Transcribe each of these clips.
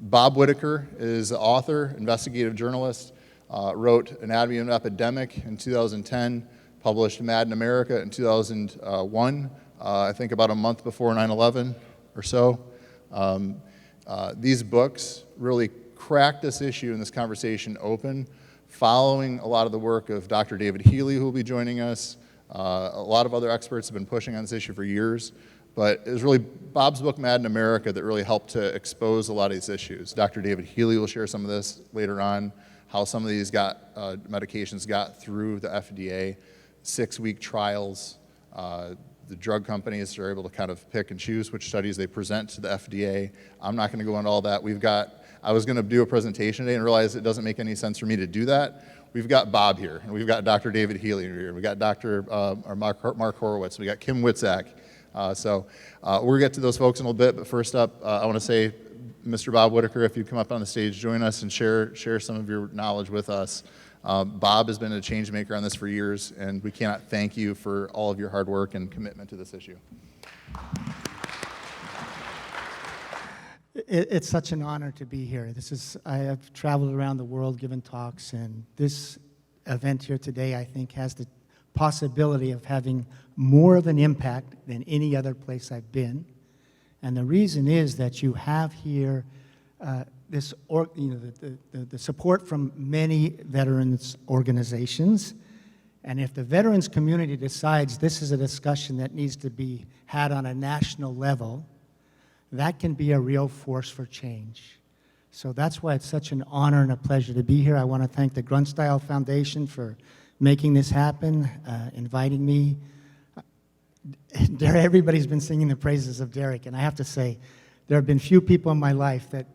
Bob Whitaker is the author, investigative journalist, wrote Anatomy of an Epidemic in 2010, published Mad in America in 2001, I think about a month before 9/11 or so. These books really cracked this issue and this conversation open, following a lot of the work of Dr. David Healy, who will be joining us. A lot of other experts have been pushing on this issue for years, but it was really Bob's book, Mad in America, that really helped to expose a lot of these issues. Dr. David Healy will share some of this later on, how some of these medications got through the FDA, 6-week trials. The drug companies are able to kind of pick and choose which studies they present to the FDA. I'm not going to go into all that. I was going to do a presentation today and realize it doesn't make any sense for me to do that. We've got Bob here, and we've got Dr. David Healy here. We've got Mark Horowitz. We got Kim Witzak. So we're going to get to those folks in a little bit, but first up, I want to say, Mr. Bob Whitaker, if you come up on the stage, join us and share some of your knowledge with us. Bob has been a change maker on this for years, and we cannot thank you for all of your hard work and commitment to this issue. It's such an honor to be here. I have traveled around the world giving talks, and this event here today, I think, has the possibility of having more of an impact than any other place I've been. And the reason is that you have here the support from many veterans organizations. And if the veterans community decides this is a discussion that needs to be had on a national level, that can be a real force for change. So that's why it's such an honor and a pleasure to be here. I want to thank the Grunt Style Foundation for making this happen, inviting me. Everybody's been singing the praises of Derek, and I have to say, there have been few people in my life that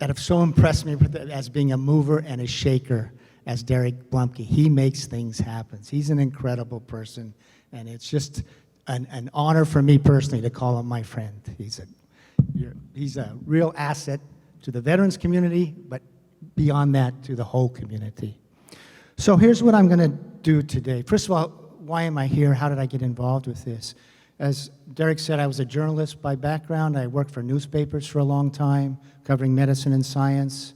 have so impressed me as being a mover and a shaker as Derek Blumke. He makes things happen. He's an incredible person, and it's just an honor for me personally to call him my friend. He's a real asset to the veterans community, but beyond that, to the whole community. So here's what I'm going to do today. First of all, why am I here? How did I get involved with this? As Derek said, I was a journalist by background. I worked for newspapers for a long time, covering medicine and science.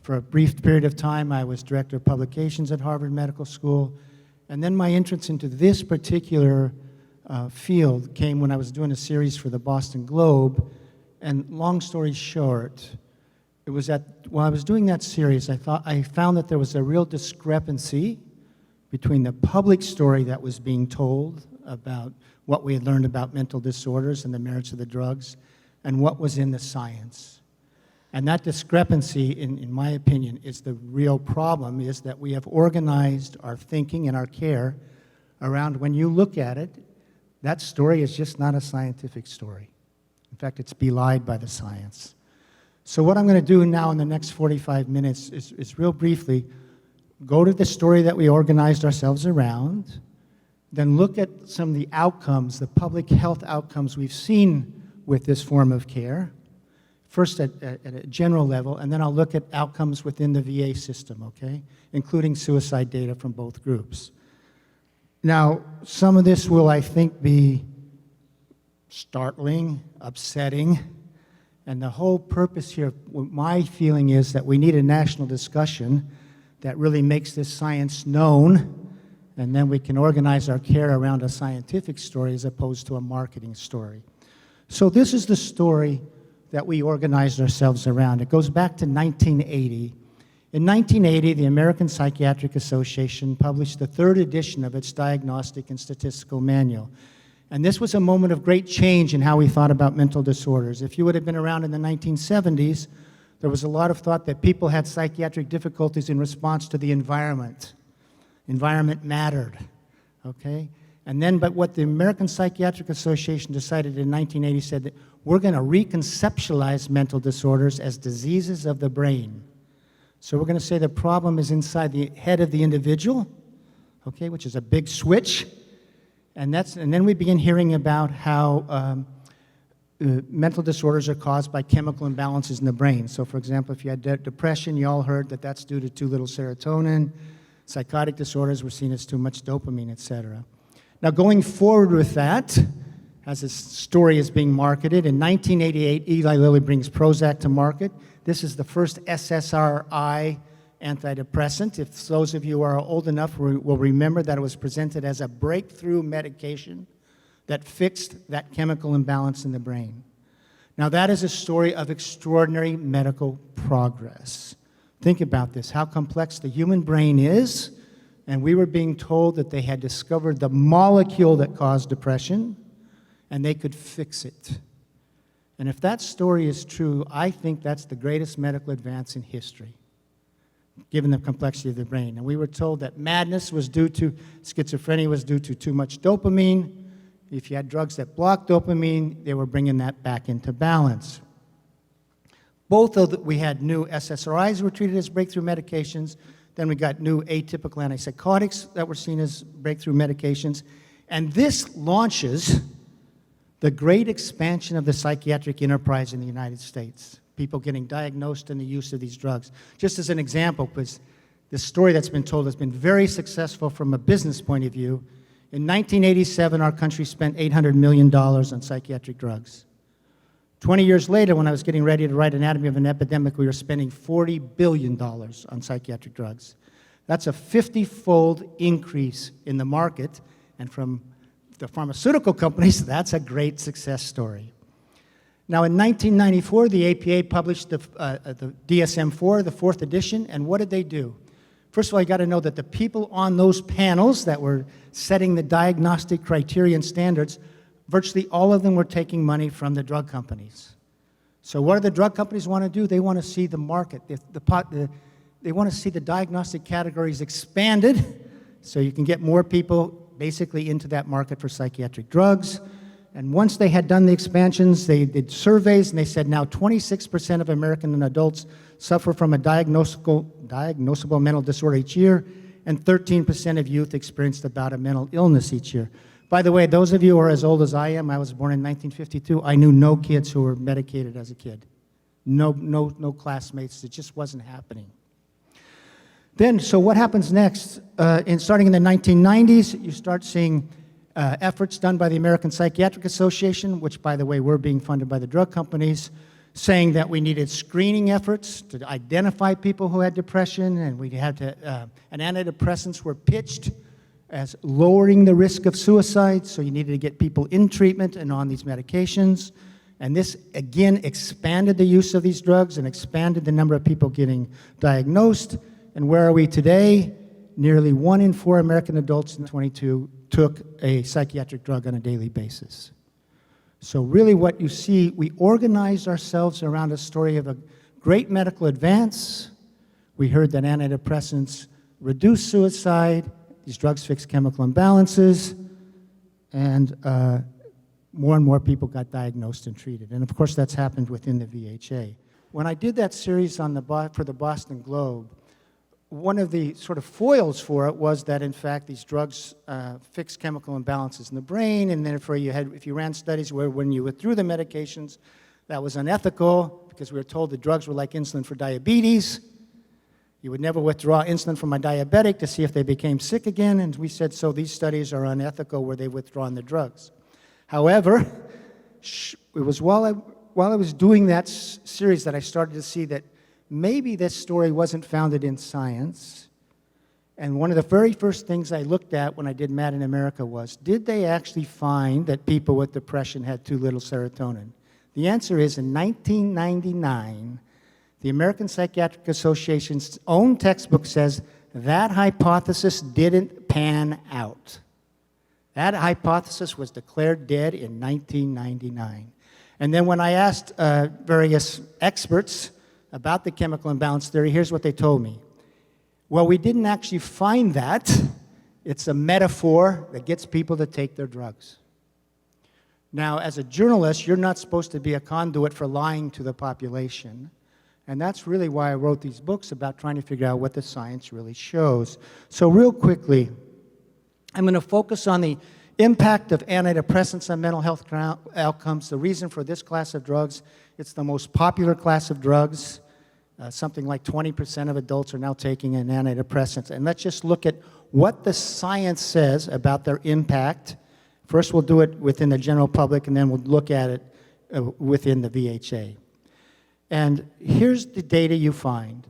For a brief period of time, I was director of publications at Harvard Medical School. And then my entrance into this particular field came when I was doing a series for the Boston Globe. And long story short, it was while I was doing that series, I found that there was a real discrepancy between the public story that was being told about what we had learned about mental disorders and the merits of the drugs, and what was in the science. And that discrepancy, in my opinion, is the real problem, is that we have organized our thinking and our care around, when you look at it, that story is just not a scientific story. In fact, it's belied by the science. So what I'm going to do now in the next 45 minutes is real briefly go to the story that we organized ourselves around, then look at some of the outcomes, the public health outcomes we've seen with this form of care, first at a general level, and then I'll look at outcomes within the VA system, okay, including suicide data from both groups. Now, some of this will, I think, be startling, upsetting, and the whole purpose here, my feeling is that we need a national discussion that really makes this science known, and then we can organize our care around a scientific story as opposed to a marketing story. So this is the story that we organized ourselves around. It goes back to 1980. In 1980, the American Psychiatric Association published the 3rd edition of its Diagnostic and Statistical Manual. And this was a moment of great change in how we thought about mental disorders. If you would have been around in the 1970s, there was a lot of thought that people had psychiatric difficulties in response to the environment. Environment mattered, okay? But what the American Psychiatric Association decided in 1980 said that we're going to reconceptualize mental disorders as diseases of the brain. So we're going to say the problem is inside the head of the individual, okay, which is a big switch. And then we begin hearing about how mental disorders are caused by chemical imbalances in the brain. So for example, if you had depression, you all heard that that's due to too little serotonin. Psychotic disorders were seen as too much dopamine, et cetera. Now going forward with that, as his story is being marketed. In 1988, Eli Lilly brings Prozac to market. This is the first SSRI antidepressant. If those of you are old enough will remember that it was presented as a breakthrough medication that fixed that chemical imbalance in the brain. Now that is a story of extraordinary medical progress. Think about this, how complex the human brain is, and we were being told that they had discovered the molecule that caused depression, and they could fix it. And if that story is true, I think that's the greatest medical advance in history, given the complexity of the brain. And we were told that madness was due to, schizophrenia was due to too much dopamine. If you had drugs that blocked dopamine, they were bringing that back into balance. Both of we had new SSRIs were treated as breakthrough medications. Then we got new atypical antipsychotics that were seen as breakthrough medications. And this launches the great expansion of the psychiatric enterprise in the United States. People getting diagnosed and the use of these drugs. Just as an example, because this story that's been told has been very successful from a business point of view. In 1987, our country spent $800 million on psychiatric drugs. 20 years later, when I was getting ready to write Anatomy of an Epidemic, we were spending $40 billion on psychiatric drugs. That's a 50-fold increase in the market, and from the pharmaceutical companies, that's a great success story. Now, in 1994, the APA published the DSM-4, the fourth edition, and what did they do? First of all, you got to know that the people on those panels that were setting the diagnostic criteria and standards, virtually all of them were taking money from the drug companies. So what do the drug companies want to do? They want to see the market. They want to see the diagnostic categories expanded so you can get more people basically into that market for psychiatric drugs. And once they had done the expansions, they did surveys, and they said now 26% of American adults suffer from a diagnosable mental disorder each year, and 13% of youth experienced about a mental illness each year. By the way, those of you who are as old as I am, I was born in 1952, I knew no kids who were medicated as a kid. No classmates, it just wasn't happening. Then, so what happens next? Starting in the 1990s, you start seeing efforts done by the American Psychiatric Association, which, by the way, were being funded by the drug companies, saying that we needed screening efforts to identify people who had depression, and we had to, and antidepressants were pitched as lowering the risk of suicide, so you needed to get people in treatment and on these medications. And this, again, expanded the use of these drugs and expanded the number of people getting diagnosed. And where are we today? Nearly 1 in 4 American adults in 22 took a psychiatric drug on a daily basis. So really what you see, we organized ourselves around a story of a great medical advance. We heard that antidepressants reduce suicide, these drugs fix chemical imbalances, and more and more people got diagnosed and treated. And of course that's happened within the VHA. When I did that series on for the Boston Globe, one of the sort of foils for it was that, in fact, these drugs fix chemical imbalances in the brain, and therefore if you ran studies where when you withdrew the medications, that was unethical because we were told the drugs were like insulin for diabetes. You would never withdraw insulin from a diabetic to see if they became sick again, and we said, so these studies are unethical where they've withdrawn the drugs. However, it was while I was doing that series that I started to see that maybe this story wasn't founded in science. And one of the very first things I looked at when I did Mad in America was, did they actually find that people with depression had too little serotonin? The answer is, in 1999, the American Psychiatric Association's own textbook says that hypothesis didn't pan out. That hypothesis was declared dead in 1999. And then when I asked various experts about the chemical imbalance theory, here's what they told me. Well, we didn't actually find that. It's a metaphor that gets people to take their drugs. Now, as a journalist, you're not supposed to be a conduit for lying to the population. And that's really why I wrote these books about trying to figure out what the science really shows. So real quickly, I'm going to focus on the impact of antidepressants on mental health outcomes. The reason for this class of drugs, it's the most popular class of drugs. Something like 20% of adults are now taking an antidepressant. And let's just look at what the science says about their impact First, we'll do it within the general public, and then we'll look at it within the VHA. And here's the data you find.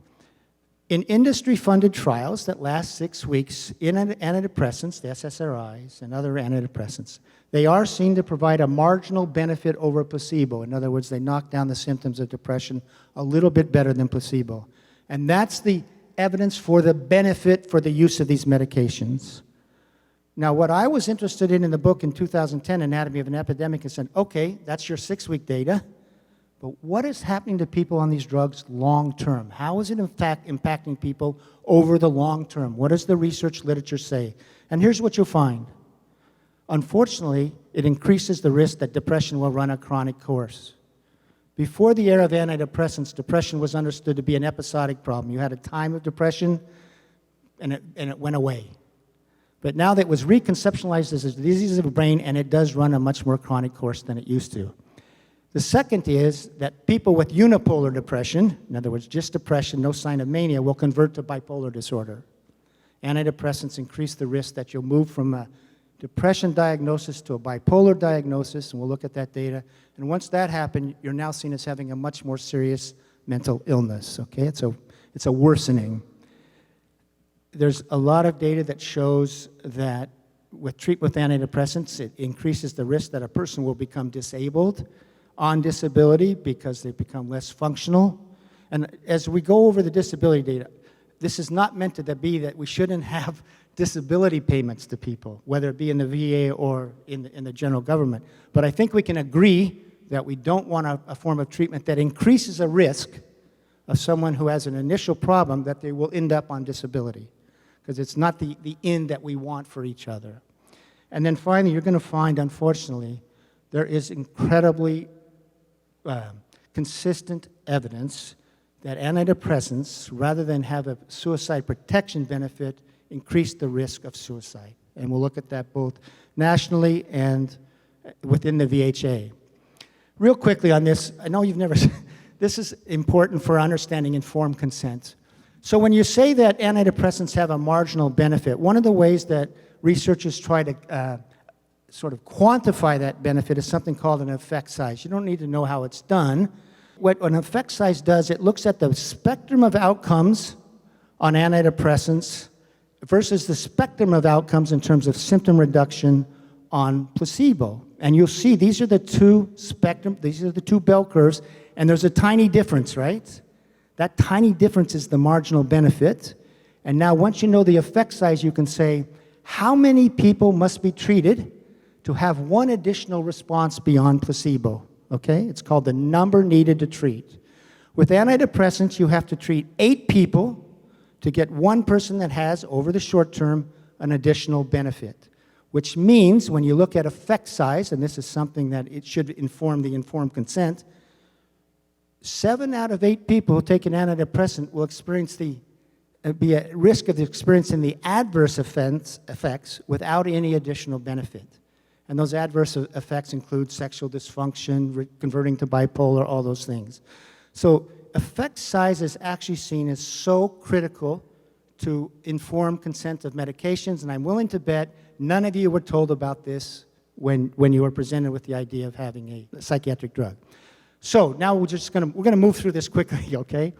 In industry-funded trials that last 6 weeks in antidepressants, the SSRIs, and other antidepressants, they are seen to provide a marginal benefit over placebo. In other words, they knock down the symptoms of depression a little bit better than placebo. And that's the evidence for the benefit for the use of these medications. Now, what I was interested in the book in 2010, Anatomy of an Epidemic, is said, okay, that's your 6-week data, but what is happening to people on these drugs long term? How is it in fact impacting people over the long term? What does the research literature say? And here's what you'll find. Unfortunately, it increases the risk that depression will run a chronic course. Before the era of antidepressants, depression was understood to be an episodic problem. You had a time of depression, and it went away. But now that it was reconceptualized as a disease of the brain, and it does run a much more chronic course than it used to. The second is that people with unipolar depression, in other words, just depression, no sign of mania, will convert to bipolar disorder. Antidepressants increase the risk that you'll move from a depression diagnosis to a bipolar diagnosis, and we'll look at that data. And once that happens, you're now seen as having a much more serious mental illness, okay? It's a worsening. There's a lot of data that shows that with treatment with antidepressants, it increases the risk that a person will become disabled, on disability, because they become less functional. And as we go over the disability data, this is not meant to be that we shouldn't have disability payments to people, whether it be in the VA or in the general government. But I think we can agree that we don't want a form of treatment that increases a risk of someone who has an initial problem that they will end up on disability, because it's not the end that we want for each other. And then finally, you're going to find, unfortunately, there is incredibly consistent evidence that antidepressants, rather than have a suicide protection benefit, increase the risk of suicide. And we'll look at that both nationally and within the VHA. Real quickly on this, I know you've never, this is important for understanding informed consent. So when you say that antidepressants have a marginal benefit, one of the ways that researchers try to sort of quantify that benefit is something called an effect size. You don't need to know how it's done. What an effect size does, it looks at the spectrum of outcomes on antidepressants versus the spectrum of outcomes in terms of symptom reduction on placebo. And you'll see these are the two bell curves, and there's a tiny difference, right? That tiny difference is the marginal benefit. And now once you know the effect size, you can say, how many people must be treated to have one additional response beyond placebo, okay? It's called the number needed to treat. With antidepressants, you have to treat 8 people to get one person that has, over the short term, an additional benefit, which means when you look at effect size, and this is something that it should inform the informed consent, 7 out of 8 people who take an antidepressant will be at risk of experiencing the adverse effects without any additional benefit. And those adverse effects include sexual dysfunction, converting to bipolar, all those things. So effect size is actually seen as so critical to inform consent of medications, and I'm willing to bet none of you were told about this when you were presented with the idea of having a psychiatric drug. So now we're gonna move through this quickly, okay?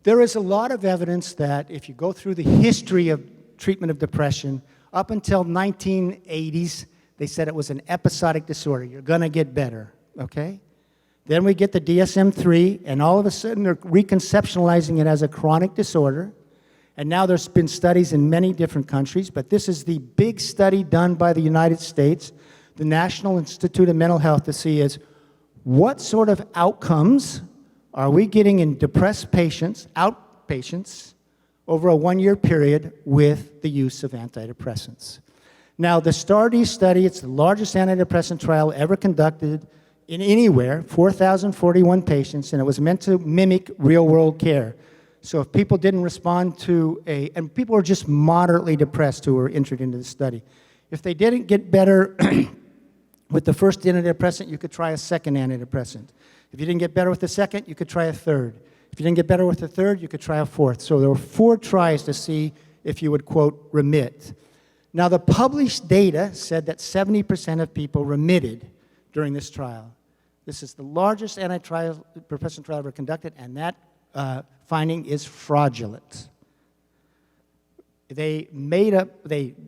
There is a lot of evidence that if you go through the history of treatment of depression, up until 1980s, they said it was an episodic disorder. You're gonna get better, okay? Then we get the DSM-3, and all of a sudden they're reconceptualizing it as a chronic disorder. And now there's been studies in many different countries, but this is the big study done by the United States, the National Institute of Mental Health, to see is what sort of outcomes are we getting in depressed patients, outpatients, over a 1-year period with the use of antidepressants. Now, the STAR*D study, it's the largest antidepressant trial ever conducted in anywhere, 4,041 patients, and it was meant to mimic real-world care. So if people didn't respond to and people were just moderately depressed who were entered into the study. If they didn't get better with the first antidepressant, you could try a second antidepressant. If you didn't get better with the second, you could try a third. If you didn't get better with the third, you could try a fourth. So there were 4 tries to see if you would, quote, remit. Now, the published data said that 70% of people remitted during this trial. This is the largest antidepressant trial ever conducted, and that finding is fraudulent. They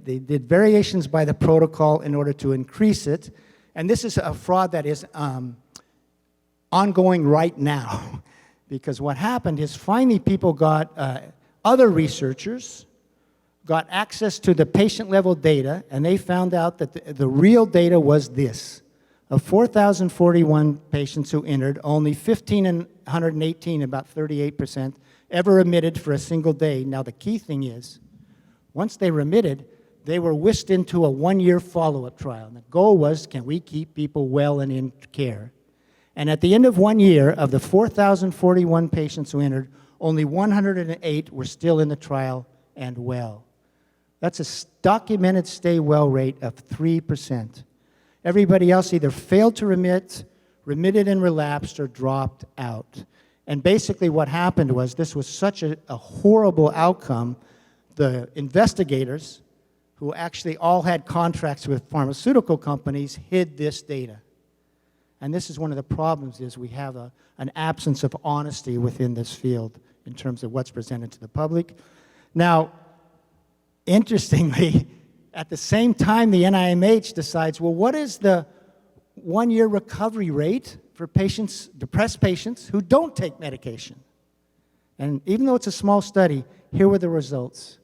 did variations by the protocol in order to increase it, and this is a fraud that is ongoing right now. Because what happened is finally people got, other researchers got access to the patient-level data, and they found out that the real data was this. Of 4,041 patients who entered, only 1,518, about 38%, ever remitted for a single day. Now, the key thing is, once they remitted, they were whisked into a one-year follow-up trial. And the goal was, can we keep people well and in care? And at the end of 1 year, of the 4,041 patients who entered, only 108 were still in the trial and well. That's a documented stay well rate of 3%. Everybody else either failed to remit, remitted and relapsed, or dropped out. And basically what happened was, this was such a horrible outcome, the investigators, who actually all had contracts with pharmaceutical companies, hid this data. And this is one of the problems, is we have an absence of honesty within this field in terms of what's presented to the public. Now, interestingly, at the same time, the NIMH decides, well, what is the one-year recovery rate for patients, depressed patients, who don't take medication? And even though it's a small study, here were the results.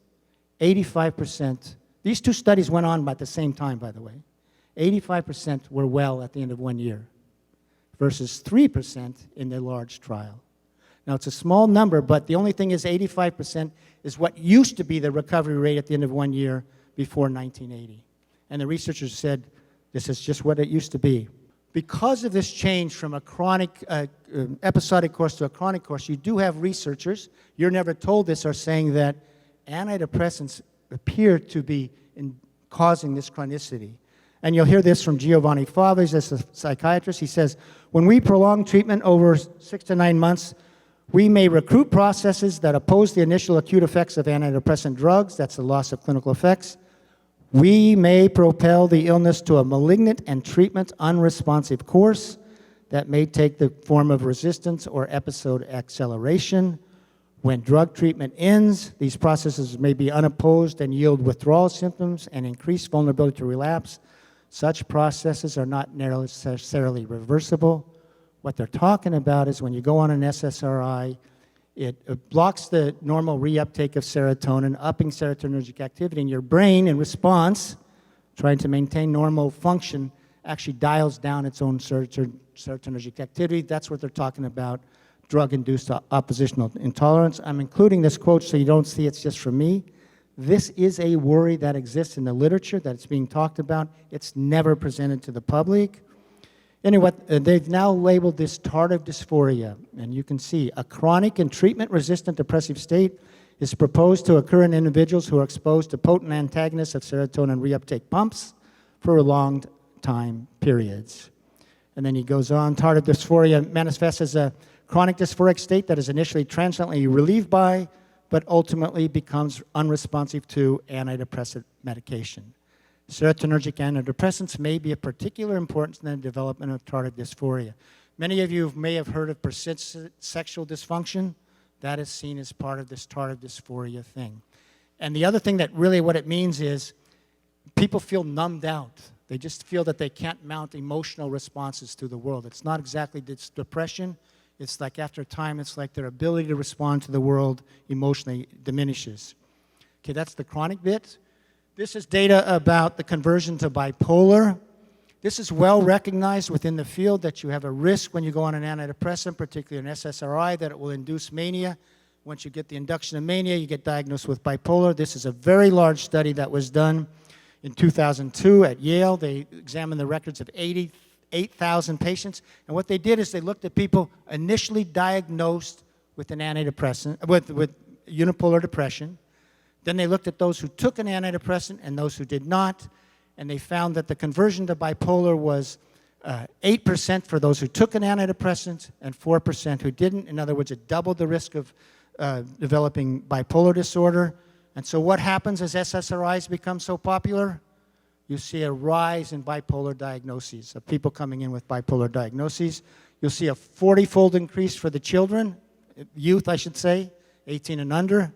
85%. These two studies went on at the same time, by the way. 85% were well at the end of 1 year, versus 3% in the large trial. Now, it's a small number, but the only thing is 85% is what used to be the recovery rate at the end of 1 year before 1980. And the researchers said, this is just what it used to be. Because of this change from a chronic, episodic course to a chronic course, you do have researchers, you're never told this, are saying that antidepressants appear to be causing this chronicity. And you'll hear this from Giovanni Faves, as a psychiatrist. He says, when we prolong treatment over 6 to 9 months, we may recruit processes that oppose the initial acute effects of antidepressant drugs. That's the loss of clinical effects. We may propel the illness to a malignant and treatment-unresponsive course that may take the form of resistance or episode acceleration. When drug treatment ends, these processes may be unopposed and yield withdrawal symptoms and increased vulnerability to relapse. Such processes are not necessarily reversible. What they're talking about is when you go on an SSRI, it blocks the normal reuptake of serotonin, upping serotonergic activity, and your brain, in response, trying to maintain normal function, actually dials down its own serotonergic activity. That's what they're talking about, drug-induced oppositional intolerance. I'm including this quote so you don't see it's just from me. This is a worry that exists in the literature, that it's being talked about. It's never presented to the public. Anyway, they've now labeled this tardive dysphoria, and you can see a chronic and treatment-resistant depressive state is proposed to occur in individuals who are exposed to potent antagonists of serotonin reuptake pumps for prolonged time periods. And then he goes on, tardive dysphoria manifests as a chronic dysphoric state that is initially transiently relieved by, but ultimately becomes unresponsive to antidepressant medication. Serotonergic antidepressants may be of particular importance in the development of tardive dysphoria. Many of you may have heard of persistent sexual dysfunction. That is seen as part of this tardive dysphoria thing. And the other thing that really what it means is people feel numbed out. They just feel that they can't mount emotional responses to the world. It's not exactly depression. It's like after time, it's like their ability to respond to the world emotionally diminishes. Okay, that's the chronic bit. This is data about the conversion to bipolar. This is well recognized within the field that you have a risk when you go on an antidepressant, particularly an SSRI, that it will induce mania. Once you get the induction of mania, you get diagnosed with bipolar. This is a very large study that was done in 2002 at Yale. They examined the records of 88,000 patients. And what they did is they looked at people initially diagnosed with an antidepressant, with unipolar depression. Then they looked at those who took an antidepressant and those who did not, and they found that the conversion to bipolar was 8% for those who took an antidepressant and 4% who didn't. In other words, it doubled the risk of developing bipolar disorder. And so what happens as SSRIs become so popular? You see a rise in bipolar diagnoses, of people coming in with bipolar diagnoses. You'll see a 40-fold increase for the children, youth, I should say, 18 and under.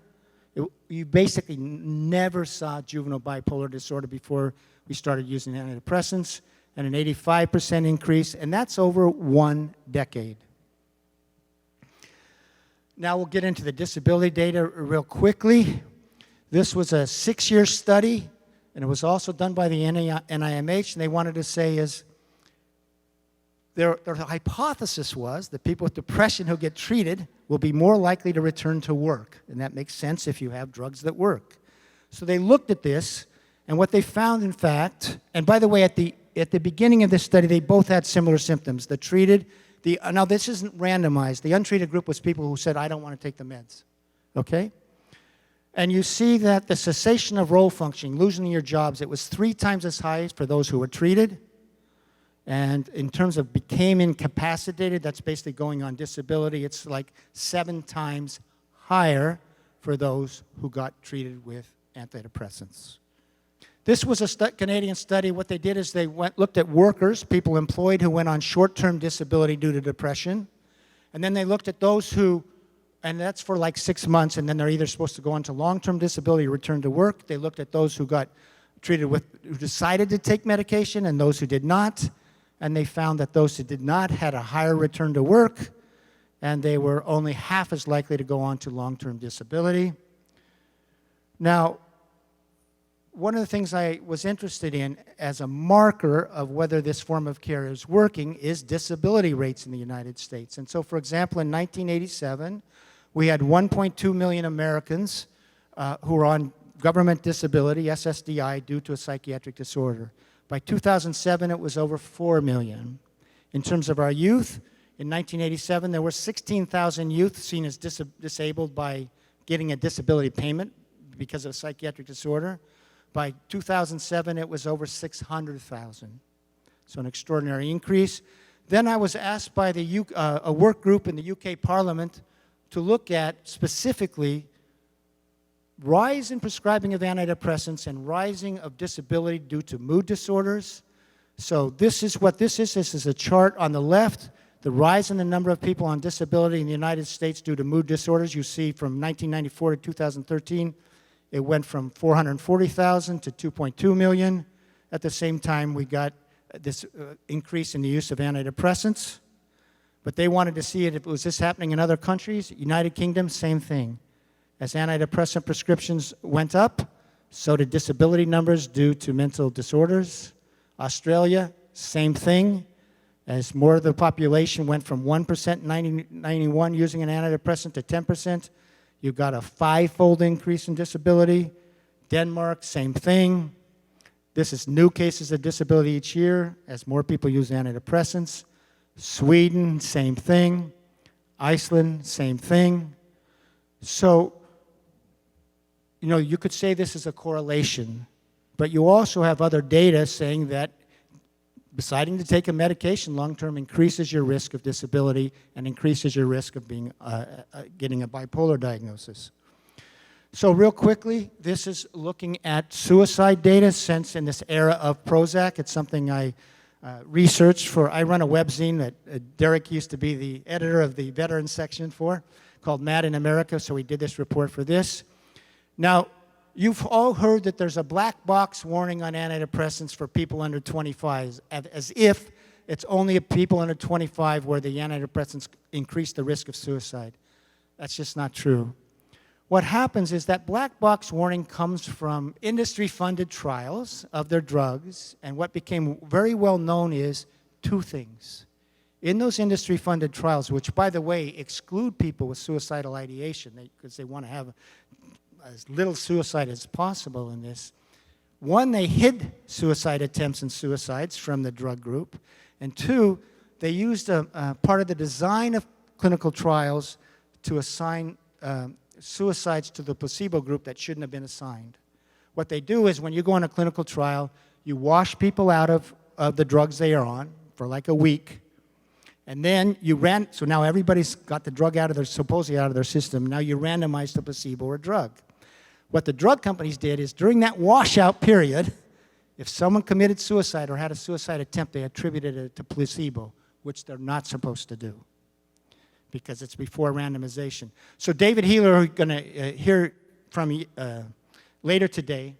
You basically never saw juvenile bipolar disorder before we started using antidepressants, and an 85% increase, and that's over 1 decade. Now we'll get into the disability data real quickly. This was a 6-year study, and it was also done by the NIMH, and they wanted to say is, their hypothesis was that people with depression who get treated will be more likely to return to work, and that makes sense if you have drugs that work. So they looked at this, and what they found, in fact, and by the way, at the beginning of this study, they both had similar symptoms. The treated, now this isn't randomized. The untreated group was people who said, I don't want to take the meds, okay? And you see that the cessation of role functioning, losing your jobs, it was 3 times as high for those who were treated. And in terms of became incapacitated, that's basically going on disability, it's like 7 times higher for those who got treated with antidepressants. This was a Canadian study. What they did is they looked at workers, people employed who went on short-term disability due to depression. And then they looked at those who, and that's for like 6 months, and then they're either supposed to go into long-term disability or return to work. They looked at those who got treated with, who decided to take medication, and those who did not. And they found that those who did not had a higher return to work, and they were only half as likely to go on to long-term disability. Now, one of the things I was interested in as a marker of whether this form of care is working is disability rates in the United States. And so, for example, in 1987, we had 1.2 million Americans who were on government disability, SSDI, due to a psychiatric disorder. By 2007, it was over 4 million. In terms of our youth, in 1987, there were 16,000 youth seen as disabled by getting a disability payment because of a psychiatric disorder. By 2007, it was over 600,000. So an extraordinary increase. Then I was asked by a work group in the UK Parliament to look at specifically rise in prescribing of antidepressants and rising of disability due to mood disorders. So this is what this is. This is a chart on the left, the rise in the number of people on disability in the United States due to mood disorders. You see from 1994 to 2013, it went from 440,000 to 2.2 million. At the same time, we got this increase in the use of antidepressants. But they wanted to see it, was this happening in other countries? United Kingdom, same thing. As antidepressant prescriptions went up, so did disability numbers due to mental disorders. Australia, same thing. As more of the population went from 1% in 1991 using an antidepressant to 10%, you got a 5-fold increase in disability. Denmark, same thing. This is new cases of disability each year as more people use antidepressants. Sweden, same thing. Iceland, same thing. So, you know, you could say this is a correlation, but you also have other data saying that deciding to take a medication long-term increases your risk of disability and increases your risk of being, getting a bipolar diagnosis. So real quickly, this is looking at suicide data since in this era of Prozac. It's something I researched for. I run a webzine that Derek used to be the editor of the veteran section for, called Mad in America, so we did this report for this. Now, you've all heard that there's a black box warning on antidepressants for people under 25, as if it's only people under 25 where the antidepressants increase the risk of suicide. That's just not true. What happens is that black box warning comes from industry-funded trials of their drugs, and what became very well known is 2 things. In those industry-funded trials, which, by the way, exclude people with suicidal ideation, because they want to have as little suicide as possible in this. One, they hid suicide attempts and suicides from the drug group. And 2, they used a part of the design of clinical trials to assign suicides to the placebo group that shouldn't have been assigned. What they do is when you go on a clinical trial, you wash people out of the drugs they are on for like a week. And then so now everybody's got the drug supposedly out of their system. Now you randomize to placebo or drug. What the drug companies did is during that washout period, if someone committed suicide or had a suicide attempt, they attributed it to placebo, which they're not supposed to do because it's before randomization. So David Healer, who you're going to hear from later today,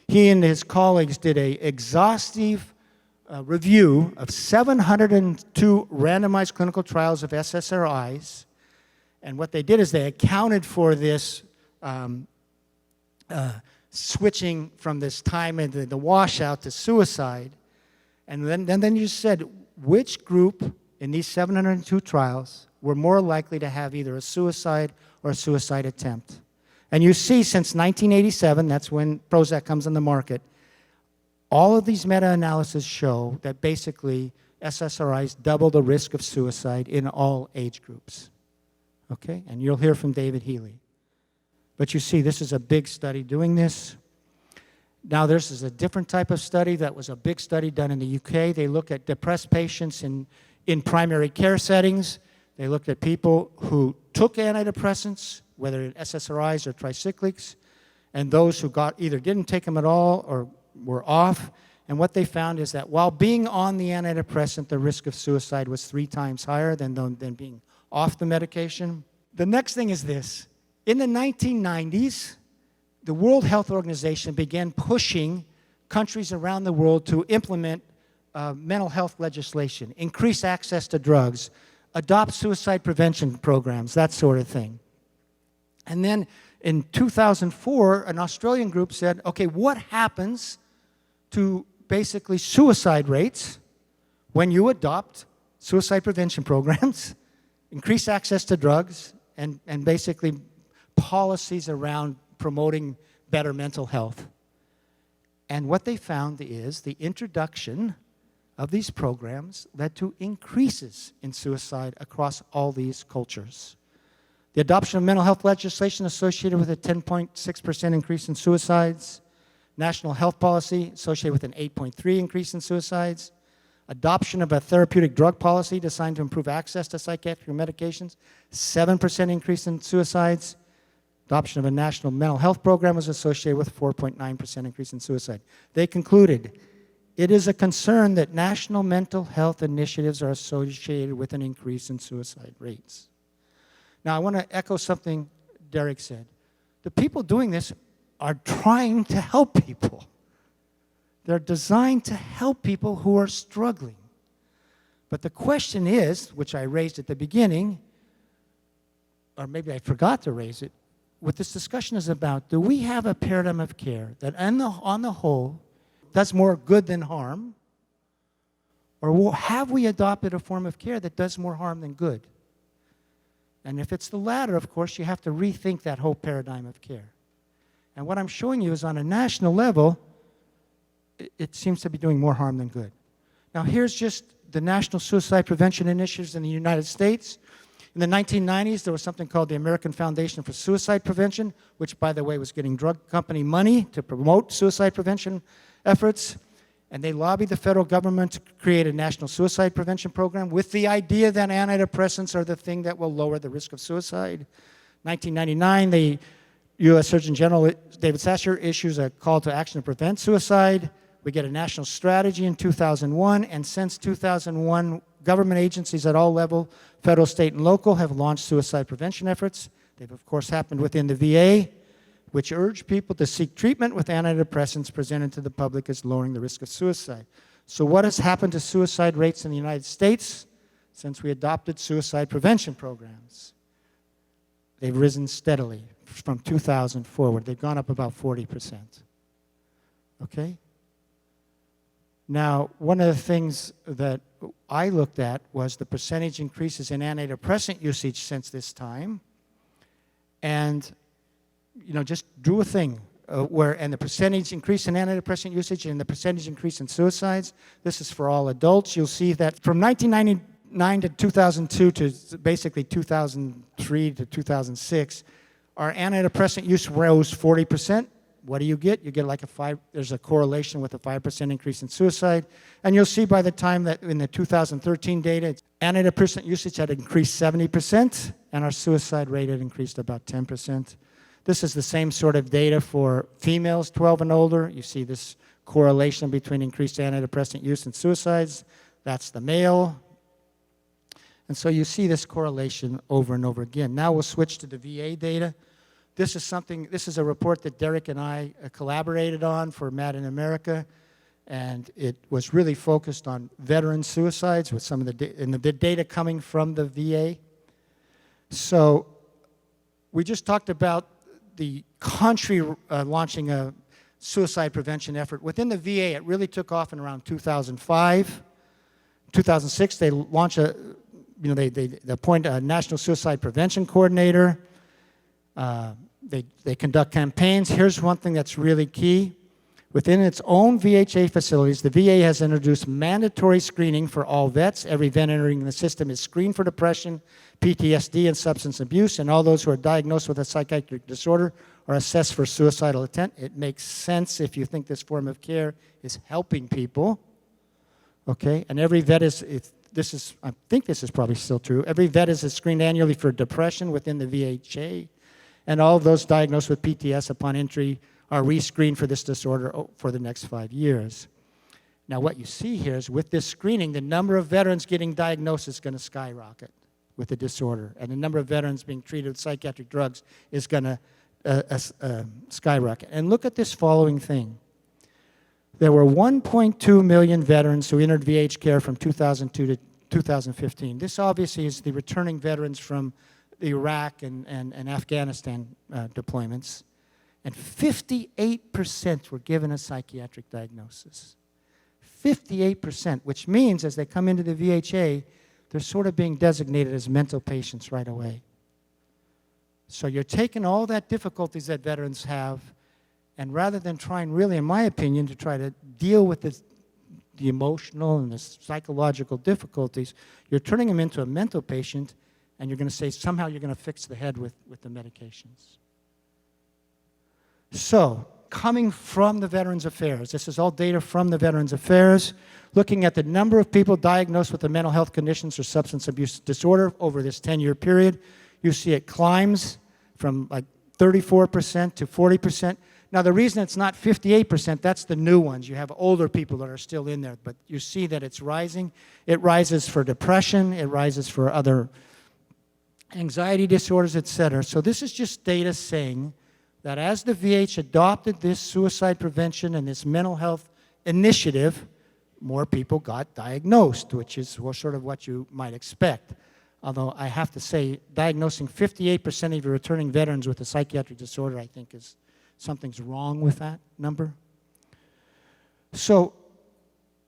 he and his colleagues did an exhaustive review of 702 randomized clinical trials of SSRIs. And what they did is they accounted for this switching from this time in the washout to suicide. And then you said, which group in these 702 trials were more likely to have either a suicide or a suicide attempt? And you see, since 1987, that's when Prozac comes on the market, all of these meta-analyses show that basically SSRIs double the risk of suicide in all age groups. Okay? And you'll hear from David Healy. But you see, this is a big study doing this. Now, this is a different type of study. That was a big study done in the UK. They look at depressed patients in primary care settings. They looked at people who took antidepressants, whether SSRIs or tricyclics, and those who either didn't take them at all or were off. And what they found is that while being on the antidepressant, the risk of suicide was 3 times higher than being off the medication. The next thing is this. In the 1990s, the World Health Organization began pushing countries around the world to implement mental health legislation, increase access to drugs, adopt suicide prevention programs, that sort of thing. And then in 2004, an Australian group said, okay, what happens to basically suicide rates when you adopt suicide prevention programs, increase access to drugs, and basically policies around promoting better mental health? And what they found is the introduction of these programs led to increases in suicide across all these cultures. The adoption of mental health legislation associated with a 10.6% increase in suicides. National health policy associated with an 8.3% increase in suicides. Adoption of a therapeutic drug policy designed to improve access to psychiatric medications, 7% increase in suicides. Adoption of a national mental health program was associated with a 4.9% increase in suicide. They concluded, it is a concern that national mental health initiatives are associated with an increase in suicide rates. Now, I want to echo something Derek said. The people doing this are trying to help people. They're designed to help people who are struggling. But the question is, which I raised at the beginning, or maybe I forgot to raise it, what this discussion is about, do we have a paradigm of care that on the whole does more good than harm? Or have we adopted a form of care that does more harm than good? And if it's the latter, of course, you have to rethink that whole paradigm of care. And what I'm showing you is on a national level, it seems to be doing more harm than good. Now, here's just the national suicide prevention initiatives in the United States. In the 1990s, there was something called the American Foundation for Suicide Prevention, which, by the way, was getting drug company money to promote suicide prevention efforts. And they lobbied the federal government to create a national suicide prevention program with the idea that antidepressants are the thing that will lower the risk of suicide. 1999, the U.S. Surgeon General, David Sasser, issues a call to action to prevent suicide. We get a national strategy in 2001, and since 2001, government agencies at all levels, federal, state, and local, have launched suicide prevention efforts. They've, of course, happened within the VA, which urge people to seek treatment with antidepressants presented to the public as lowering the risk of suicide. So what has happened to suicide rates in the United States since we adopted suicide prevention programs? They've risen steadily from 2000 forward. They've gone up about 40%. Okay? Now, one of the things that I looked at was the percentage increases in antidepressant usage since this time. And just drew a thing and the percentage increase in antidepressant usage and the percentage increase in suicides. This is for all adults. You'll see that from 1999 to 2002 to basically 2003 to 2006, our antidepressant use rose 40%. What do you get? You get there's a correlation with a 5% increase in suicide. And you'll see by the time that in the 2013 data, antidepressant usage had increased 70%, and our suicide rate had increased about 10%. This is the same sort of data for females 12 and older. You see this correlation between increased antidepressant use and suicides. That's the male. And so you see this correlation over and over again. Now we'll switch to the VA data. This is a report that Derek and I collaborated on for Mad in America, and it was really focused on veteran suicides with some of the data coming from the VA. So we just talked about the country launching a suicide prevention effort. Within the VA, it really took off in around 2005. 2006, they launched they appoint a National Suicide Prevention Coordinator. They conduct campaigns. Here's one thing that's really key. Within its own VHA facilities, the VA has introduced mandatory screening for all vets. Every vet entering the system is screened for depression, PTSD, and substance abuse, and all those who are diagnosed with a psychiatric disorder are assessed for suicidal intent. It makes sense if you think this form of care is helping people. Okay, and every vet I think this is probably still true. Every vet is screened annually for depression within the VHA, and all of those diagnosed with PTS upon entry are rescreened for this disorder for the next 5 years. Now what you see here is with this screening, the number of veterans getting diagnosed is going to skyrocket with the disorder, and the number of veterans being treated with psychiatric drugs is going to skyrocket. And look at this following thing. There were 1.2 million veterans who entered VH care from 2002 to 2015. This obviously is the returning veterans from the Iraq and Afghanistan deployments. And 58% were given a psychiatric diagnosis. 58%, which means as they come into the VHA, they're sort of being designated as mental patients right away. So you're taking all that difficulties that veterans have, and rather than trying really, in my opinion, to try to deal with the emotional and the psychological difficulties, you're turning them into a mental patient, and you're going to say somehow you're going to fix the head with the medications. So, coming from the Veterans Affairs, this is all data from the Veterans Affairs, looking at the number of people diagnosed with the mental health conditions or substance abuse disorder over this 10-year period. You see it climbs from like 34% to 40%. Now, the reason it's not 58%, that's the new ones. You have older people that are still in there, but you see that it's rising. It rises for depression. It rises for other anxiety disorders, et cetera. So this is just data saying that as the VH adopted this suicide prevention and this mental health initiative, more people got diagnosed, which is sort of what you might expect. Although I have to say, diagnosing 58% of your returning veterans with a psychiatric disorder, I think something's wrong with that number. So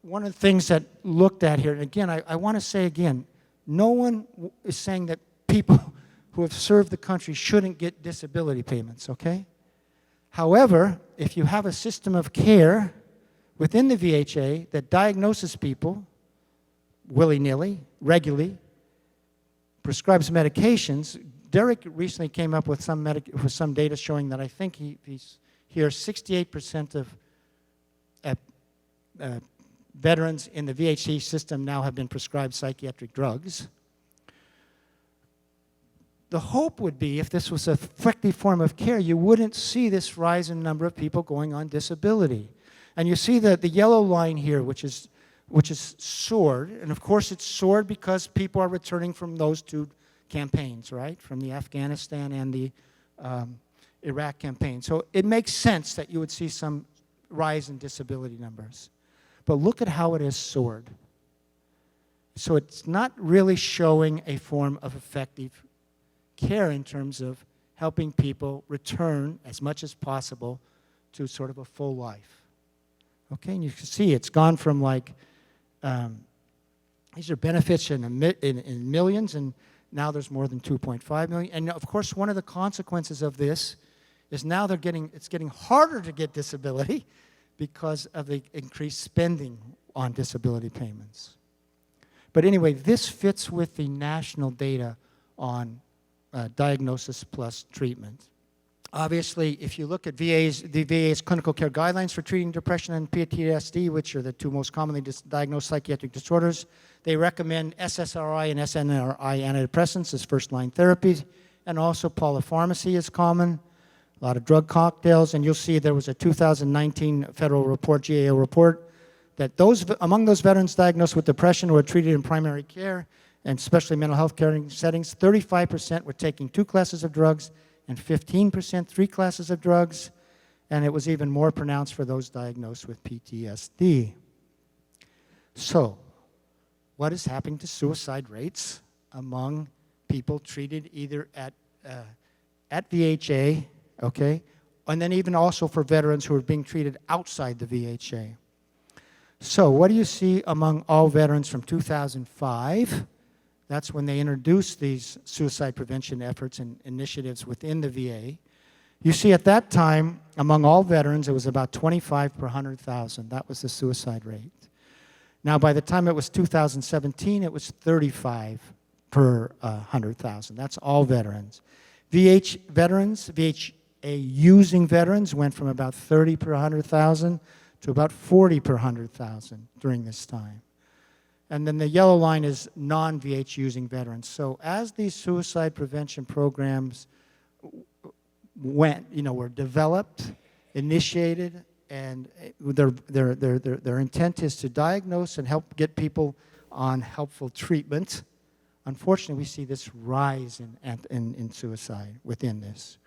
one of the things that looked at here, and again, I want to say again, no one is saying that people who have served the country shouldn't get disability payments, okay? However, if you have a system of care within the VHA that diagnoses people willy-nilly, regularly, prescribes medications, Derek recently came up with some data showing that I think he's here 68% of veterans in the VHA system now have been prescribed psychiatric drugs. The hope would be if this was an effective form of care, you wouldn't see this rise in number of people going on disability. And you see the yellow line here, which is soared, and of course it's soared because people are returning from those two campaigns, right? From the Afghanistan and the Iraq campaign. So it makes sense that you would see some rise in disability numbers. But look at how it has soared. So it's not really showing a form of effective care in terms of helping people return as much as possible to sort of a full life. Okay, and you can see it's gone from like, these are benefits in millions, and now there's more than 2.5 million. And of course, one of the consequences of this is now it's getting harder to get disability because of the increased spending on disability payments. But anyway, this fits with the national data on diagnosis plus treatment. Obviously, if you look at the VA's clinical care guidelines for treating depression and PTSD, which are the two most commonly diagnosed psychiatric disorders, they recommend SSRI and SNRI antidepressants as first-line therapies, and also polypharmacy is common. a lot of drug cocktails, and you'll see there was a 2019 federal report, GAO report, that among those veterans diagnosed with depression who were treated in primary care, and especially mental health care settings, 35% were taking 2 classes of drugs, and 15% 3 classes of drugs, and it was even more pronounced for those diagnosed with PTSD. So, what is happening to suicide rates among people treated either at VHA, okay, and then even also for veterans who are being treated outside the VHA? So what do you see among all veterans from 2005? That's when they introduced these suicide prevention efforts and initiatives within the VA. You see at that time, among all veterans, it was about 25 per 100,000. That was the suicide rate. Now, by the time it was 2017, it was 35 per 100,000. That's all veterans. VHA-using veterans went from about 30 per 100,000 to about 40 per 100,000 during this time. And then the yellow line is non-VH using veterans. So as these suicide prevention programs were developed, initiated, and their intent is to diagnose and help get people on helpful treatment, unfortunately we see this rise in suicide within this.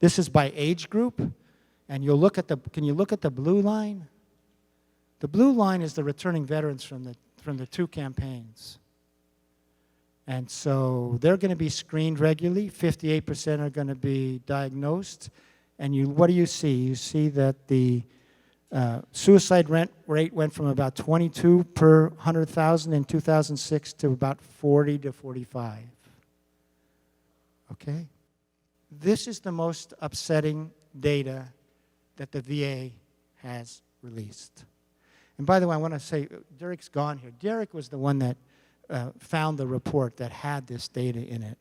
This is by age group, and you'll look at can you look at the blue line? The blue line is the returning veterans from the 2 campaigns. And so they're going to be screened regularly. 58% are going to be diagnosed. And what do you see? You see that the suicide rate went from about 22 per 100,000 in 2006 to about 40 to 45. Okay? This is the most upsetting data that the VA has released. And by the way, I want to say, Derek's gone here. Derek was the one that found the report that had this data in it.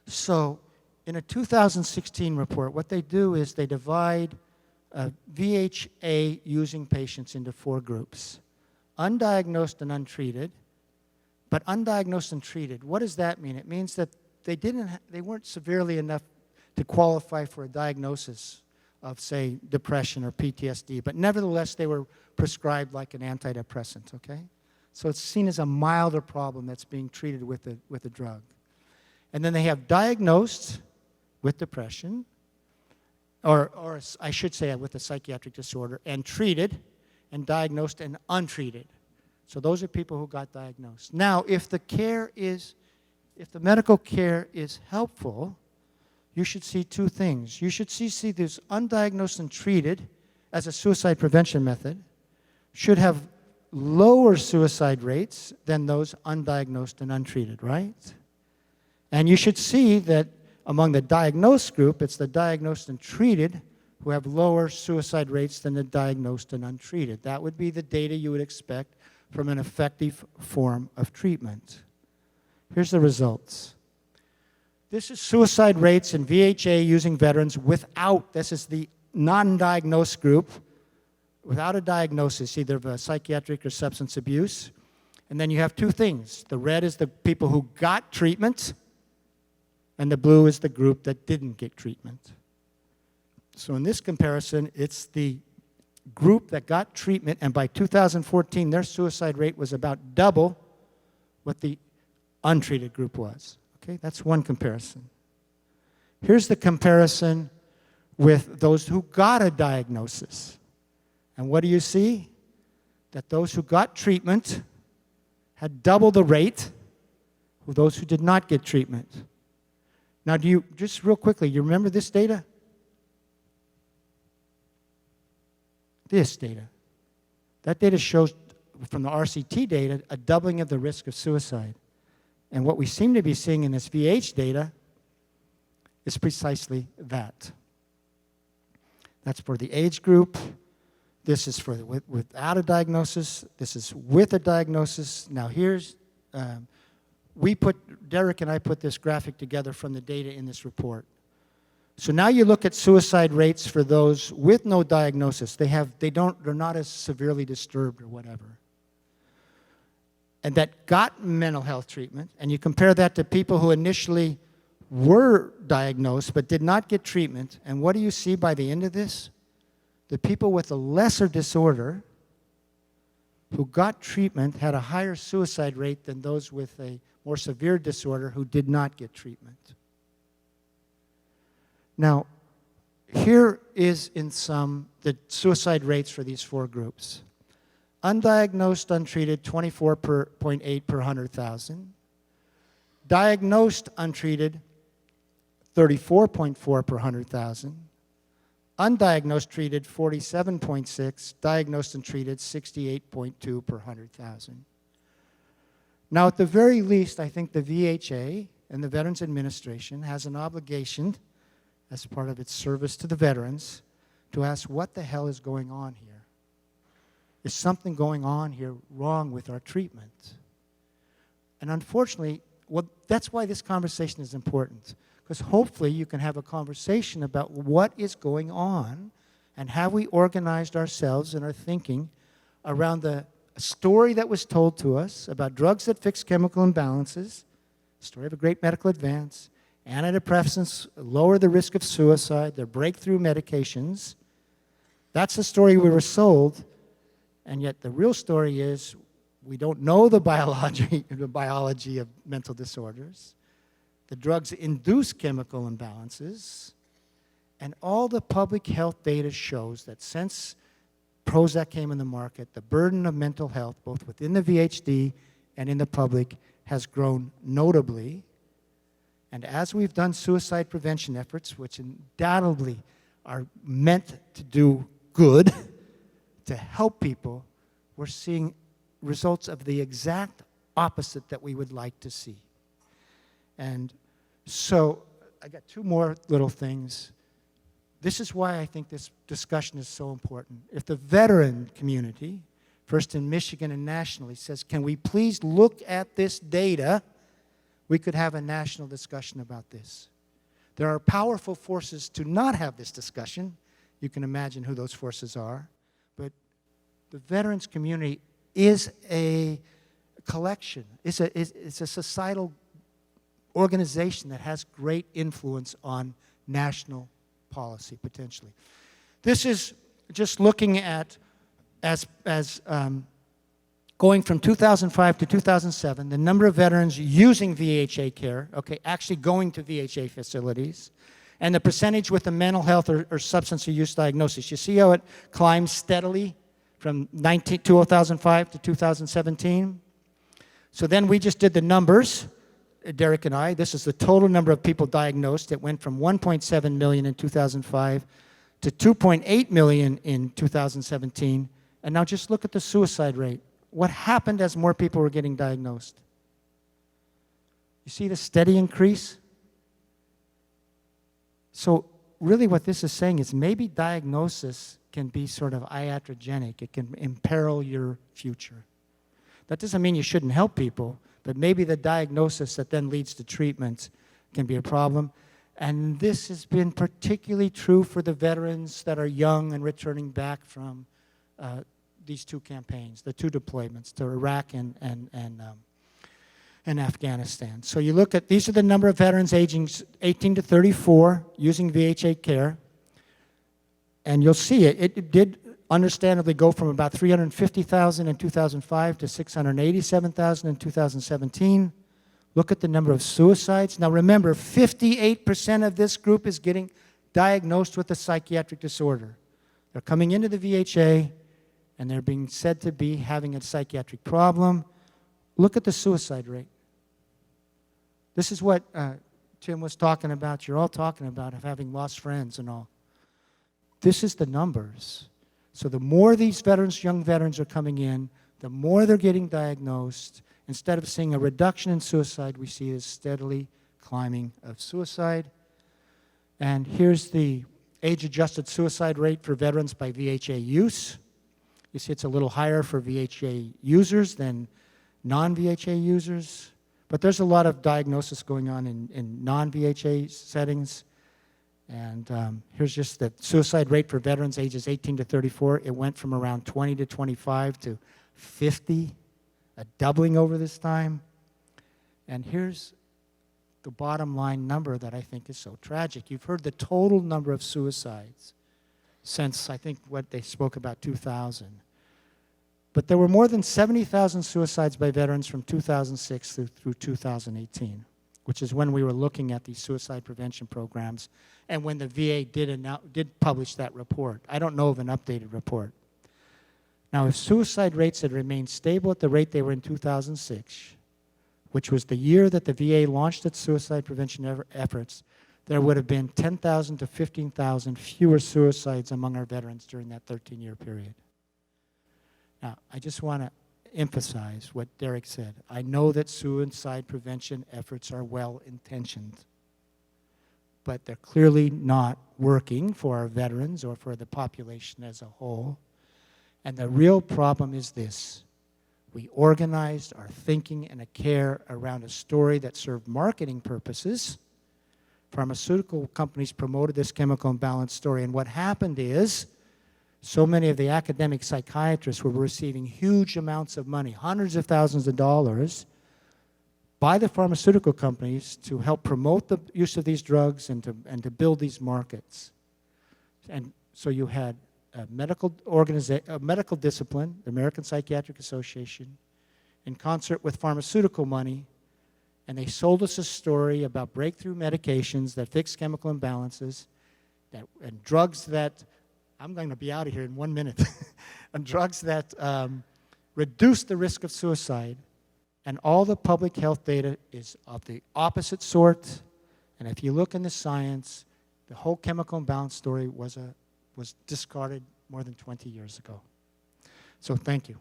So in a 2016 report, what they do is they divide VHA-using patients into 4 groups: undiagnosed and untreated, but undiagnosed and treated. What does that mean? It means that they weren't severely enough to qualify for a diagnosis of, say, depression or PTSD, but nevertheless, they were prescribed like an antidepressant, okay? So it's seen as a milder problem that's being treated with a drug. And then they have diagnosed with depression, or I should say with a psychiatric disorder, and treated, and diagnosed and untreated. So those are people who got diagnosed. Now, if the medical care is helpful, you should see 2 things. You should see this undiagnosed and treated as a suicide prevention method should have lower suicide rates than those undiagnosed and untreated, right? And you should see that among the diagnosed group, it's the diagnosed and treated who have lower suicide rates than the diagnosed and untreated. That would be the data you would expect from an effective form of treatment. Here's the results. This is suicide rates in VHA using veterans without, this is the non-diagnosed group, without a diagnosis, either of a psychiatric or substance abuse. And then you have 2 things. The red is the people who got treatment, and the blue is the group that didn't get treatment. So in this comparison, it's the group that got treatment, and by 2014, their suicide rate was about double what the untreated group was. Okay, that's one comparison. Here's the comparison with those who got a diagnosis. And what do you see? That those who got treatment had double the rate of those who did not get treatment. Now, just real quickly, you remember this data? This data. That data shows, from the RCT data, a doubling of the risk of suicide. And what we seem to be seeing in this VH data is precisely that. That's for the age group. This is for without a diagnosis. This is with a diagnosis. Now here's, Derek and I put this graphic together from the data in this report. So now you look at suicide rates for those with no diagnosis. They're not as severely disturbed or whatever. And that got mental health treatment, and you compare that to people who initially were diagnosed but did not get treatment. And what do you see by the end of this? The people with a lesser disorder who got treatment had a higher suicide rate than those with a more severe disorder who did not get treatment. Now, here is in sum the suicide rates for these four groups. Undiagnosed, untreated, 24.8 per 100,000. Diagnosed, untreated, 34.4 per 100,000. Undiagnosed, treated, 47.6. Diagnosed and treated, 68.2 per 100,000. Now, at the very least, I think the VHA and the Veterans Administration has an obligation, as part of its service to the veterans, to ask what the hell is going on here. Is something going on here wrong with our treatment? And unfortunately, well, that's why this conversation is important, because hopefully you can have a conversation about what is going on and have we organized ourselves and our thinking around the story that was told to us about drugs that fix chemical imbalances, story of a great medical advance, antidepressants lower the risk of suicide, they're breakthrough medications. That's the story we were sold, and yet the real story is we don't know the biology of mental disorders. The drugs induce chemical imbalances, and all the public health data shows that since Prozac came in the market, the burden of mental health, both within the VHD and in the public, has grown notably. And as we've done suicide prevention efforts, which undoubtedly are meant to do good, to help people, we're seeing results of the exact opposite that we would like to see. And so I got two more little things. This is why I think this discussion is so important. If the veteran community, first in Michigan and nationally, says, can we please look at this data, we could have a national discussion about this. There are powerful forces to not have this discussion. You can imagine who those forces are. But the veterans community is a collection. It's a societal organization that has great influence on national policy, potentially. This is just looking at, going from 2005 to 2007, the number of veterans using VHA care, okay, actually going to VHA facilities, and the percentage with a mental health or substance use diagnosis. You see how it climbs steadily from 2005 to 2017? So then we just did the numbers, Derek and I. This is the total number of people diagnosed. It went from 1.7 million in 2005 to 2.8 million in 2017. And now just look at the suicide rate. What happened as more people were getting diagnosed? You see the steady increase? So really what this is saying is maybe diagnosis can be sort of iatrogenic. It can imperil your future. That doesn't mean you shouldn't help people, but maybe the diagnosis that then leads to treatment can be a problem. And this has been particularly true for the veterans that are young and returning back from these two campaigns, the two deployments to Iraq and Afghanistan. So you look at, these are the number of veterans aging 18 to 34 using VHA care. And you'll see it did understandably go from about 350,000 in 2005 to 687,000 in 2017. Look at the number of suicides. Now remember, 58% of this group is getting diagnosed with a psychiatric disorder. They're coming into the VHA, and they're being said to be having a psychiatric problem. Look at the suicide rate. This is what Tim was talking about, you're all talking about, of having lost friends and all. This is the numbers. So the more these veterans, young veterans are coming in, the more they're getting diagnosed. Instead of seeing a reduction in suicide, we see a steadily climbing of suicide. And here's the age-adjusted suicide rate for veterans by VHA use. You see it's a little higher for VHA users than non-VHA users. But there's a lot of diagnosis going on in non-VHA settings. And here's just the suicide rate for veterans ages 18 to 34. It went from around 20 to 25 to 50, a doubling over this time. And here's the bottom line number that I think is so tragic. You've heard the total number of suicides since, I think, what they spoke about 2000. But there were more than 70,000 suicides by veterans from 2006 through 2018, which is when we were looking at these suicide prevention programs and when the VA did publish that report. I don't know of an updated report. Now, if suicide rates had remained stable at the rate they were in 2006, which was the year that the VA launched its suicide prevention efforts, there would have been 10,000 to 15,000 fewer suicides among our veterans during that 13-year period. Now, I just want to emphasize what Derek said. I know that suicide prevention efforts are well-intentioned, but they're clearly not working for our veterans or for the population as a whole. And the real problem is this. We organized our thinking and a care around a story that served marketing purposes. Pharmaceutical companies promoted this chemical imbalance story, and what happened is so many of the academic psychiatrists were receiving huge amounts of money, hundreds of thousands of dollars, by the pharmaceutical companies to help promote the use of these drugs and to build these markets. And so you had a medical discipline, the American Psychiatric Association, in concert with pharmaceutical money, and they sold us a story about breakthrough medications that fix chemical imbalances, and drugs that, I'm going to be out of here in 1 minute, and drugs that reduce the risk of suicide, and all the public health data is of the opposite sort, and if you look in the science, the whole chemical imbalance story was discarded more than 20 years ago. So thank you.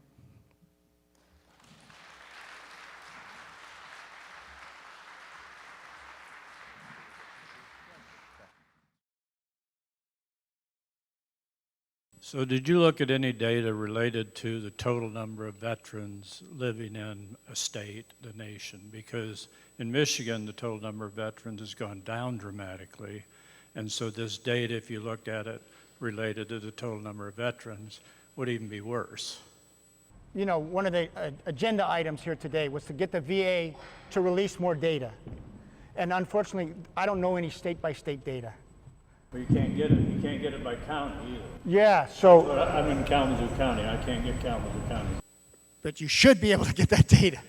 So did you look at any data related to the total number of veterans living in a state, the nation? Because in Michigan, the total number of veterans has gone down dramatically. And so this data, if you looked at it related to the total number of veterans, would even be worse. You know, one of the agenda items here today was to get the VA to release more data. And unfortunately, I don't know any state-by-state data. But you can't get it. You can't get it by county either. Yeah, so... I'm in Kalamazoo County. I can't get Kalamazoo County. But you should be able to get that data.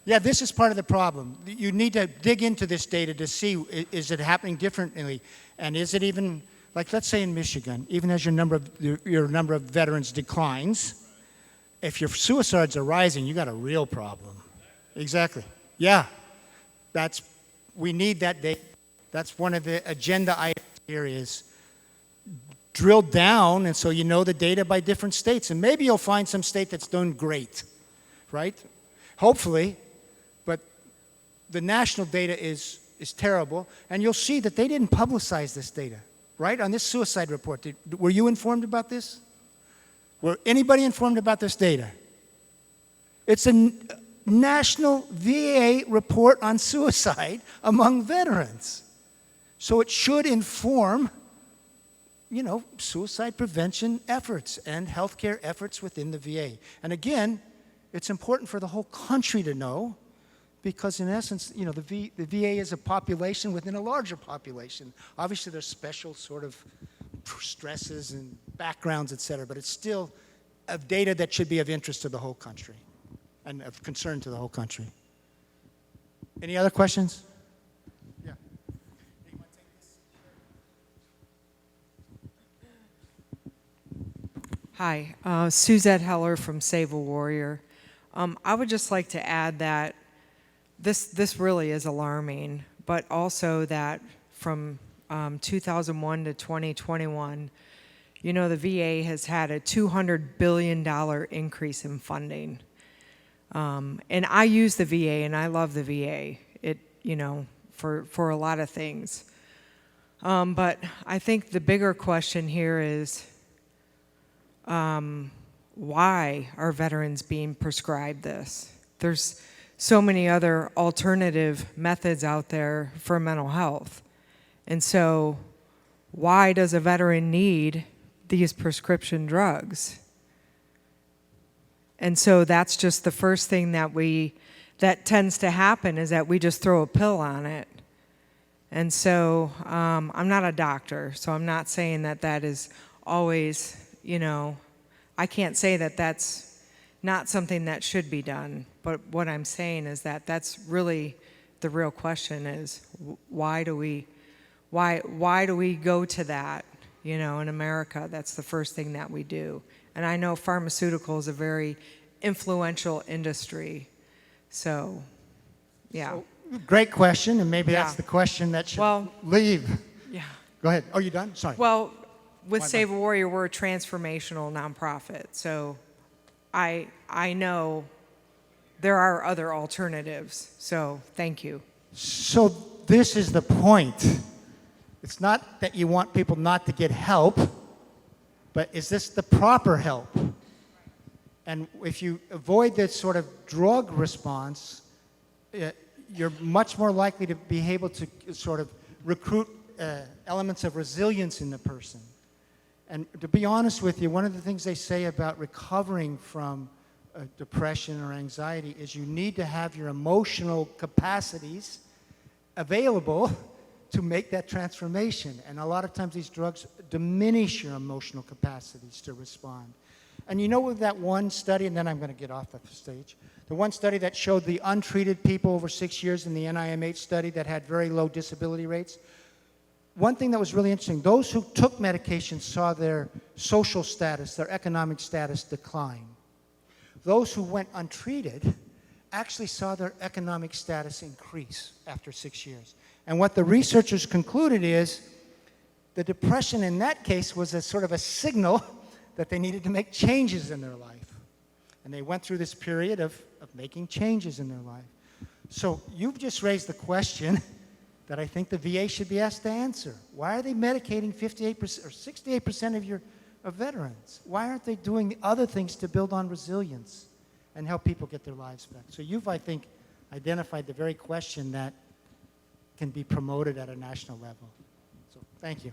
Yeah, this is part of the problem. You need to dig into this data to see, is it happening differently? And is it even, like let's say in Michigan, even as your number of veterans declines, if your suicides are rising, you got a real problem. Exactly. Yeah. We need that data. That's one of the agenda items here is drill down, and so you know the data by different states. And maybe you'll find some state that's doing great, right? Hopefully, but the national data is terrible, and you'll see that they didn't publicize this data, right? On this suicide report, were you informed about this? Were anybody informed about this data? It's a national VA report on suicide among veterans. So it should inform, you know, suicide prevention efforts and healthcare efforts within the VA. And again, it's important for the whole country to know, because in essence, you know, the VA is a population within a larger population. Obviously, there's special sort of stresses and backgrounds, et cetera, but it's still of data that should be of interest to the whole country and of concern to the whole country. Any other questions? Yeah. Hi, Suzette Heller from Save a Warrior. I would just like to add that this really is alarming, but also that from 2001 to 2021, you know, the VA has had a $200 billion increase in funding. And I use the VA and I love the VA, you know, for a lot of things. But I think the bigger question here is, why are veterans being prescribed this? There's so many other alternative methods out there for mental health. And so why does a veteran need these prescription drugs? And so that's just the first thing that tends to happen, is that we just throw a pill on it. And so I'm not a doctor, so I'm not saying that that is always, I can't say that that's not something that should be done. But what I'm saying is that that's really the real question is why do we go to that? In America, that's the first thing that we do. And I know pharmaceutical is a very influential industry. So, yeah. So, great question, and maybe Yeah. that's the question that should Well- leave. Yeah. Go ahead. Oh, you done? Sorry. Well, with Why Save a Warrior, we're a transformational nonprofit. So I know there are other alternatives. So thank you. So this is the point. It's not that you want people not to get help, but is this the proper help? And if you avoid this sort of drug response, you're much more likely to be able to sort of recruit elements of resilience in the person. And to be honest with you, one of the things they say about recovering from depression or anxiety is you need to have your emotional capacities available to make that transformation. And a lot of times these drugs diminish your emotional capacities to respond. And you know with that one study, and then I'm going to get off the stage, the one study that showed the untreated people over 6 years in the NIMH study that had very low disability rates, one thing that was really interesting, those who took medication saw their social status, their economic status decline. Those who went untreated actually saw their economic status increase after 6 years. And what the researchers concluded is the depression in that case was a sort of a signal that they needed to make changes in their life. And they went through this period of making changes in their life. So you've just raised the question that I think the VA should be asked to answer. Why are they medicating 58% or 68% of veterans? Why aren't they doing the other things to build on resilience and help people get their lives back? So you've, I think, identified the very question that can be promoted at a national level. So thank you.